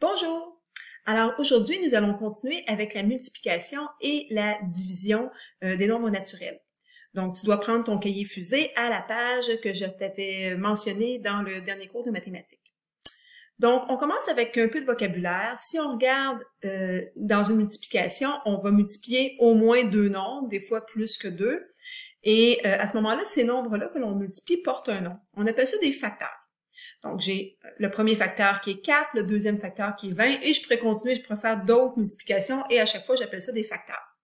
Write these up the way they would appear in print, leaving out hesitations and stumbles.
Bonjour! Alors aujourd'hui, nous allons continuer avec la multiplication et la division des nombres naturels. Donc, tu dois prendre ton cahier fusée à la page que je t'avais mentionnée dans le dernier cours de mathématiques. Donc, on commence avec un peu de vocabulaire. Si on regarde dans une multiplication, on va multiplier au moins deux nombres, des fois plus que deux. Et à ce moment-là, ces nombres-là que l'on multiplie portent un nom. On appelle ça des facteurs. Donc, j'ai le premier facteur qui est 4, le deuxième facteur qui est 20, et je pourrais continuer, je pourrais faire d'autres multiplications, et à chaque fois, j'appelle ça des facteurs.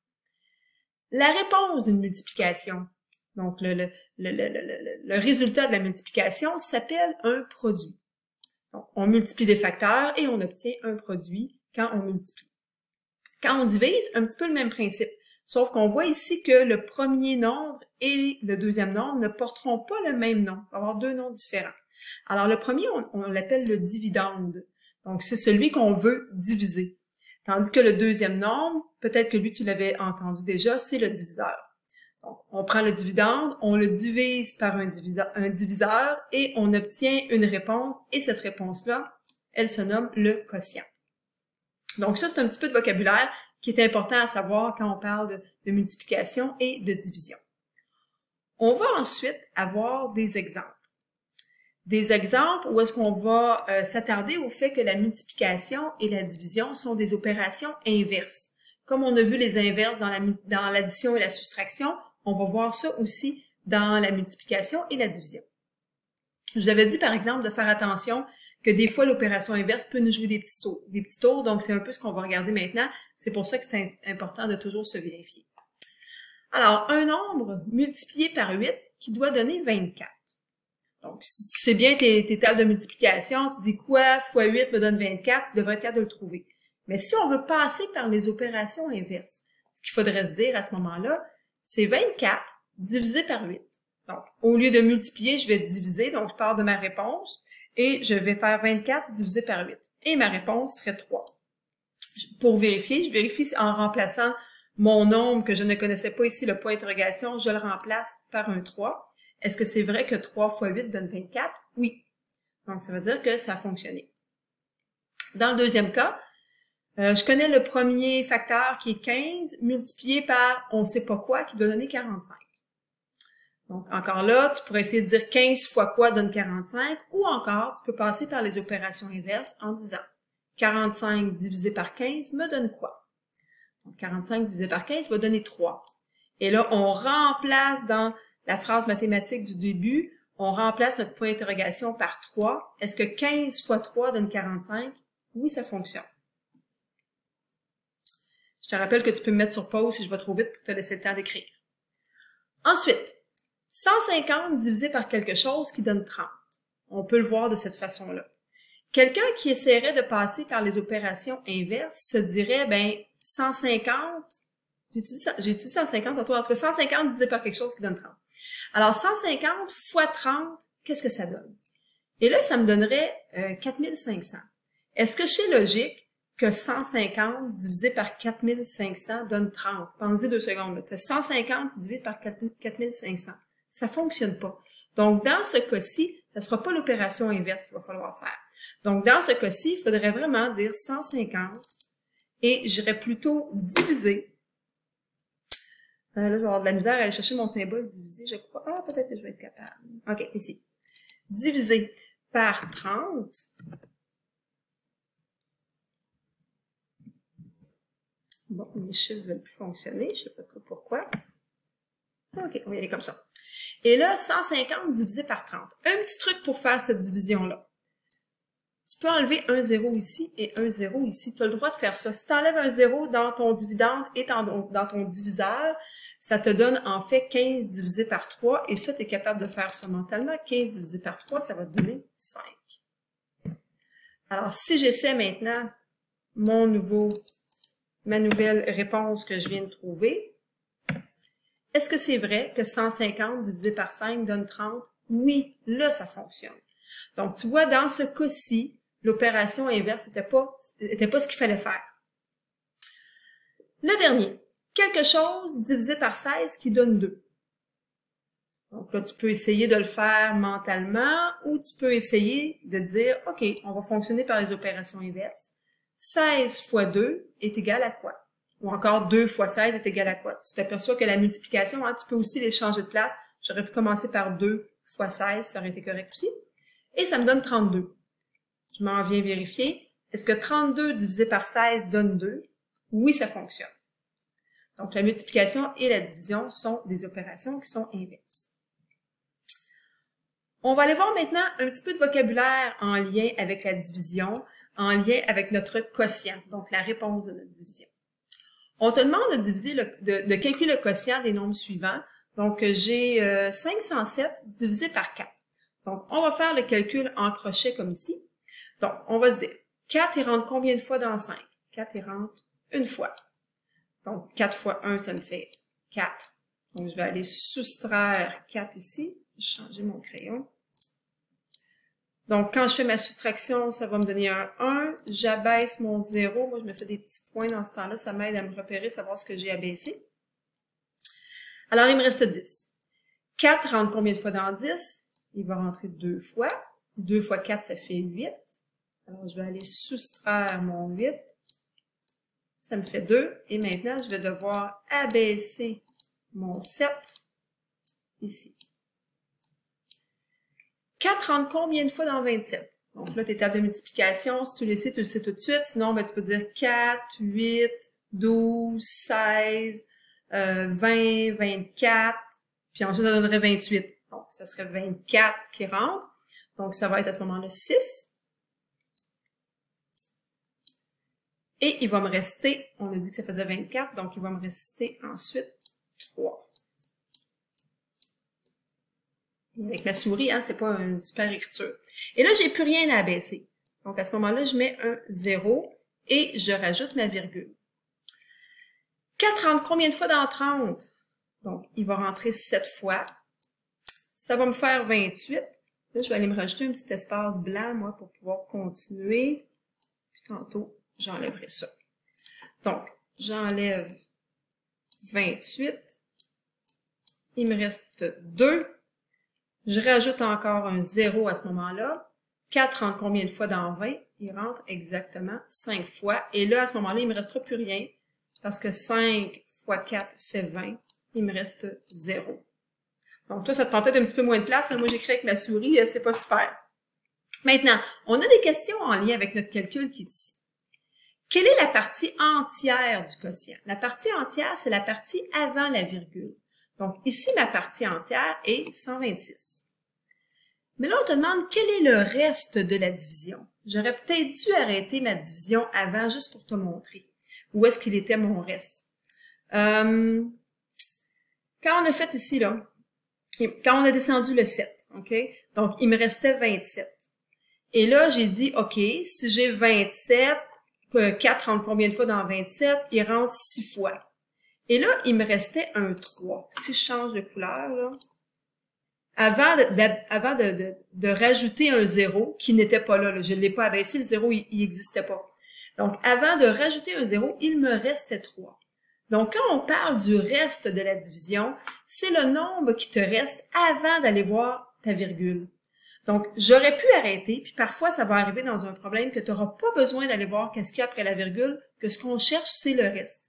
La réponse d'une multiplication, donc le résultat de la multiplication, s'appelle un produit. Donc, on multiplie des facteurs et on obtient un produit quand on multiplie. Quand on divise, un petit peu le même principe, sauf qu'on voit ici que le premier nombre et le deuxième nombre ne porteront pas le même nom, on va avoir deux noms différents. Alors, le premier, on l'appelle le dividende. Donc, c'est celui qu'on veut diviser. Tandis que le deuxième nombre, peut-être que lui, tu l'avais entendu déjà, c'est le diviseur. Donc, on prend le dividende, on le divise par un diviseur et on obtient une réponse. Et cette réponse-là, elle se nomme le quotient. Donc, ça, c'est un petit peu de vocabulaire qui est important à savoir quand on parle de multiplication et de division. On va ensuite avoir des exemples. Des exemples où est-ce qu'on va s'attarder au fait que la multiplication et la division sont des opérations inverses. Comme on a vu les inverses dans l'addition et la soustraction, on va voir ça aussi dans la multiplication et la division. Je vous avais dit, par exemple, de faire attention que des fois, l'opération inverse peut nous jouer des petits tours, donc c'est un peu ce qu'on va regarder maintenant. C'est pour ça que c'est important de toujours se vérifier. Alors, un nombre multiplié par 8 qui doit donner 24. Donc, si tu sais bien tes tables de multiplication, tu dis quoi fois 8 me donne 24, tu devrais être capable de le trouver. Mais si on veut passer par les opérations inverses, ce qu'il faudrait se dire à ce moment-là, c'est 24 divisé par 8. Donc, au lieu de multiplier, je vais diviser, donc je pars de ma réponse, et je vais faire 24 divisé par 8. Et ma réponse serait 3. Pour vérifier, je vérifie en remplaçant mon nombre que je ne connaissais pas ici, le point d'interrogation, je le remplace par un 3. Est-ce que c'est vrai que 3 fois 8 donne 24? Oui. Donc, ça veut dire que ça a fonctionné. Dans le deuxième cas, je connais le premier facteur qui est 15 multiplié par on ne sait pas quoi qui doit donner 45. Donc, encore là, tu pourrais essayer de dire 15 fois quoi donne 45 ou encore, tu peux passer par les opérations inverses en disant 45 divisé par 15 me donne quoi? Donc, 45 divisé par 15 va donner 3. Et là, on remplace dans la phrase mathématique du début, on remplace notre point d'interrogation par 3. Est-ce que 15 fois 3 donne 45? Oui, ça fonctionne. Je te rappelle que tu peux me mettre sur pause si je vais trop vite pour te laisser le temps d'écrire. Ensuite, 150 divisé par quelque chose qui donne 30. On peut le voir de cette façon-là. Quelqu'un qui essaierait de passer par les opérations inverses se dirait, ben, 150, j'ai dit 150 tantôt, entre 150 divisé par quelque chose qui donne 30. Alors, 150 fois 30, qu'est-ce que ça donne? Et là, ça me donnerait 4500. Est-ce que c'est logique que 150 divisé par 4500 donne 30? Pensez 2 secondes. Tu as 150, tu divises par 4500. Ça fonctionne pas. Donc, dans ce cas-ci, ça sera pas l'opération inverse qu'il va falloir faire. Donc, dans ce cas-ci, il faudrait vraiment dire 150 et j'irais plutôt diviser. Là, je vais avoir de la misère à aller chercher mon symbole divisé, je crois. Ah, peut-être que je vais être capable. OK, ici. Divisé par 30. Bon, mes chiffres ne veulent plus fonctionner. Je ne sais pas trop pourquoi. OK, on va y aller comme ça. Et là, 150 divisé par 30. Un petit truc pour faire cette division-là. Tu peux enlever un 0 ici et un 0 ici. Tu as le droit de faire ça. Si tu enlèves un 0 dans ton dividende et dans ton diviseur, ça te donne en fait 15 divisé par 3. Et ça, tu es capable de faire ça mentalement. 15 divisé par 3, ça va te donner 5. Alors, si j'essaie maintenant ma nouvelle réponse que je viens de trouver, est-ce que c'est vrai que 150 divisé par 5 donne 30? Oui, là, ça fonctionne. Donc, tu vois, dans ce cas-ci, l'opération inverse n'était pas ce qu'il fallait faire. Le dernier, quelque chose divisé par 16 qui donne 2. Donc là, tu peux essayer de le faire mentalement ou tu peux essayer de dire, OK, on va fonctionner par les opérations inverses. 16 fois 2 est égal à quoi? Ou encore 2 fois 16 est égal à quoi? Tu t'aperçois que la multiplication, hein, tu peux aussi les changer de place. J'aurais pu commencer par 2 fois 16, ça aurait été correct aussi. Et ça me donne 32. Je m'en viens vérifier. Est-ce que 32 divisé par 16 donne 2? Oui, ça fonctionne. Donc, la multiplication et la division sont des opérations qui sont inverses. On va aller voir maintenant un petit peu de vocabulaire en lien avec la division, en lien avec notre quotient, donc la réponse de notre division. On te demande de diviser de calculer le quotient des nombres suivants. Donc, j'ai 507 divisé par 4. Donc, on va faire le calcul en crochet comme ici. Donc, on va se dire, 4, il rentre combien de fois dans 5? 4, il rentre une fois. Donc, 4 fois 1, ça me fait 4. Donc, je vais aller soustraire 4 ici. Je vais changer mon crayon. Donc, quand je fais ma soustraction, ça va me donner un 1. J'abaisse mon 0. Moi, je me fais des petits points dans ce temps-là. Ça m'aide à me repérer, savoir ce que j'ai abaissé. Alors, il me reste 10. 4 rentre combien de fois dans 10? Il va rentrer 2 fois. 2 fois 4, ça fait 8. Alors, je vais aller soustraire mon 8. Ça me fait 2. Et maintenant, je vais devoir abaisser mon 7 ici. 4 rentre combien de fois dans 27? Donc là, tes tables de multiplication, si tu le sais tout de suite. Sinon, ben, tu peux dire 4, 8, 12, 16, 20, 24. Puis ensuite, ça donnerait 28. Donc, ça serait 24 qui rentre. Donc, ça va être à ce moment-là 6. Et il va me rester, on a dit que ça faisait 24, donc il va me rester ensuite 3. Avec la souris, hein, c'est pas une super écriture. Et là, j'ai plus rien à abaisser. Donc, à ce moment-là, je mets un 0 et je rajoute ma virgule. 4 rentre combien de fois dans 30? Donc, il va rentrer 7 fois. Ça va me faire 28. Là, je vais aller me rajouter un petit espace blanc, moi, pour pouvoir continuer. Puis tantôt, j'enlèverai ça. Donc, j'enlève 28. Il me reste 2. Je rajoute encore un 0 à ce moment-là. 4 rentre combien de fois dans 20? Il rentre exactement 5 fois. Et là, à ce moment-là, il ne me restera plus rien. Parce que 5 fois 4 fait 20. Il me reste 0. Donc, toi, ça te prend peut-être un petit peu moins de place. Moi, j'écris avec ma souris, c'est pas super. Maintenant, on a des questions en lien avec notre calcul qui est ici. Quelle est la partie entière du quotient? La partie entière, c'est la partie avant la virgule. Donc, ici, ma partie entière est 126. Mais là, on te demande quel est le reste de la division. J'aurais peut-être dû arrêter ma division avant juste pour te montrer. Où est-ce qu'il était mon reste? Quand on a fait ici, là, quand on a descendu le 7, OK? Donc, il me restait 27. Et là, j'ai dit, OK, si j'ai 27, 4 rentre combien de fois dans 27? Il rentre 6 fois. Et là, il me restait un 3. Si je change de couleur, là, avant de rajouter un 0 qui n'était pas là, je ne l'ai pas abaissé, le 0, il n'existait pas. Donc, avant de rajouter un 0, il me restait 3. Donc, quand on parle du reste de la division, c'est le nombre qui te reste avant d'aller voir ta virgule. Donc, j'aurais pu arrêter, puis parfois, ça va arriver dans un problème que tu n'auras pas besoin d'aller voir qu'est-ce qu'il y a après la virgule, que ce qu'on cherche, c'est le reste.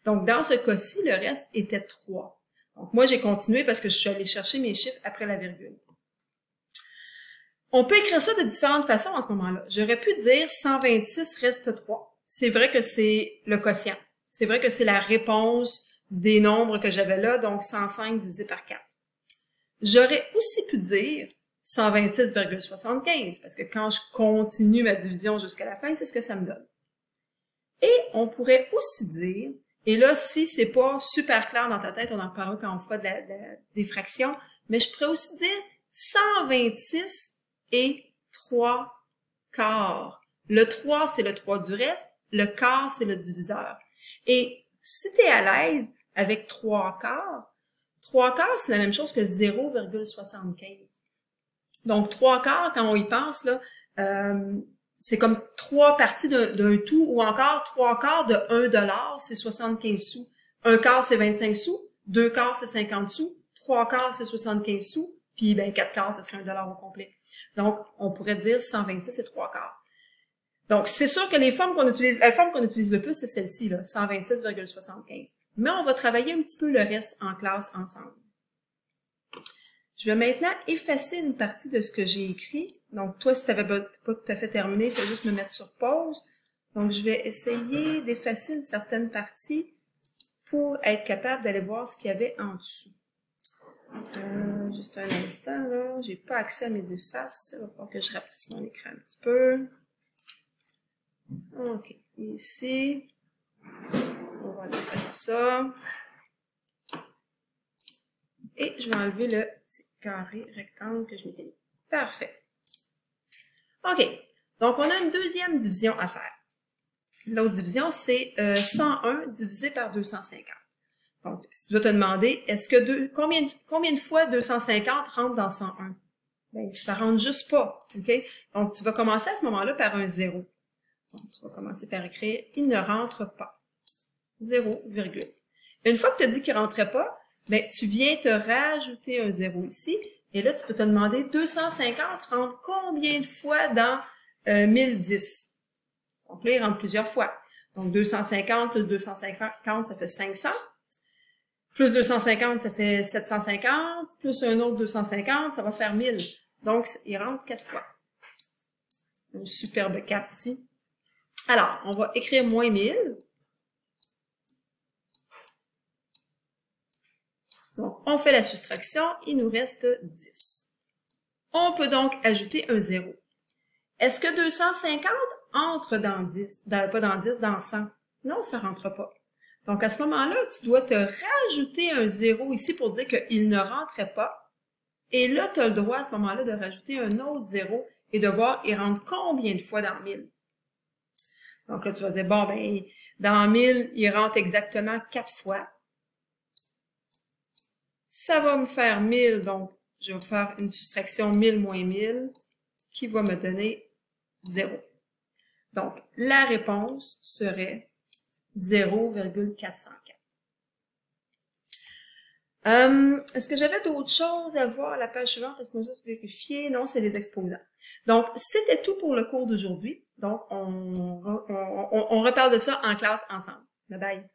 Donc, dans ce cas-ci, le reste était 3. Donc, moi, j'ai continué parce que je suis allée chercher mes chiffres après la virgule. On peut écrire ça de différentes façons en ce moment-là. J'aurais pu dire 126 reste 3. C'est vrai que c'est le quotient. C'est vrai que c'est la réponse des nombres que j'avais là, donc 105 divisé par 4. J'aurais aussi pu dire 126,75, parce que quand je continue ma division jusqu'à la fin, c'est ce que ça me donne. Et on pourrait aussi dire, et là, si c'est pas super clair dans ta tête, on en parlera quand on fera des fractions, mais je pourrais aussi dire 126 et 3 quarts. Le 3, c'est le 3 du reste, le quart, c'est le diviseur. Et si tu es à l'aise avec 3 quarts, 3 quarts, c'est la même chose que 0,75. Donc, 3 quarts, quand on y pense, là, c'est comme 3 parties d'un tout, ou encore 3 quarts de 1 $, c'est 75 sous. 1 quart, c'est 25 sous. 2 quarts, c'est 50 sous. 3 quarts, c'est 75 sous. Puis, ben, 4 quarts, ce serait 1 $ au complet. Donc, on pourrait dire 126 et 3 quarts. Donc, c'est sûr que la forme qu'on utilise le plus, c'est celle-ci, là, 126,75. Mais on va travailler un petit peu le reste en classe ensemble. Je vais maintenant effacer une partie de ce que j'ai écrit. Donc, toi, si tu n'avais pas tout à fait terminé, il faut juste me mettre sur pause. Donc, je vais essayer d'effacer une certaine partie pour être capable d'aller voir ce qu'il y avait en dessous. Juste un instant, là. J'ai pas accès à mes effaces. Il va falloir que je rapetisse mon écran un petit peu. OK. Ici, on va aller effacer ça. Et je vais enlever le petit carré rectangle que je m'étais mis. Parfait. OK. Donc, on a une deuxième division à faire. L'autre division, c'est 101 divisé par 250. Donc, tu vas te demander, est-ce que combien de fois 250 rentre dans 101? Bien, ça rentre juste pas. OK? Donc, tu vas commencer à ce moment-là par un 0. Donc, tu vas commencer par écrire « Il ne rentre pas ». 0, virgule. Une fois que tu as dit qu'il ne rentrait pas, ben, tu viens te rajouter un 0 ici. Et là, tu peux te demander 250 rentre combien de fois dans 1010? Donc là, il rentre plusieurs fois. Donc 250 plus 250, ça fait 500. Plus 250, ça fait 750. Plus un autre 250, ça va faire 1000. Donc, il rentre 4 fois. Une superbe 4 ici. Alors, on va écrire moins 1000. Donc, on fait la soustraction, il nous reste 10. On peut donc ajouter un 0. Est-ce que 250 entre dans 10, pas dans 10, dans 100? Non, ça ne rentre pas. Donc, à ce moment-là, tu dois te rajouter un 0 ici pour dire qu'il ne rentrait pas. Et là, tu as le droit à ce moment-là de rajouter un autre 0 et de voir il rentre combien de fois dans 1000. Donc là, tu vas dire, bon, ben, dans 1000, il rentre exactement 4 fois. Ça va me faire 1000, donc je vais faire une soustraction 1000 moins 1000 qui va me donner 0. Donc, la réponse serait 0,404. Est-ce que j'avais d'autres choses à voir à la page suivante? Est-ce qu'on va juste vérifier? Non, c'est les exposants. Donc, c'était tout pour le cours d'aujourd'hui. Donc, on reparle de ça en classe ensemble. Bye bye.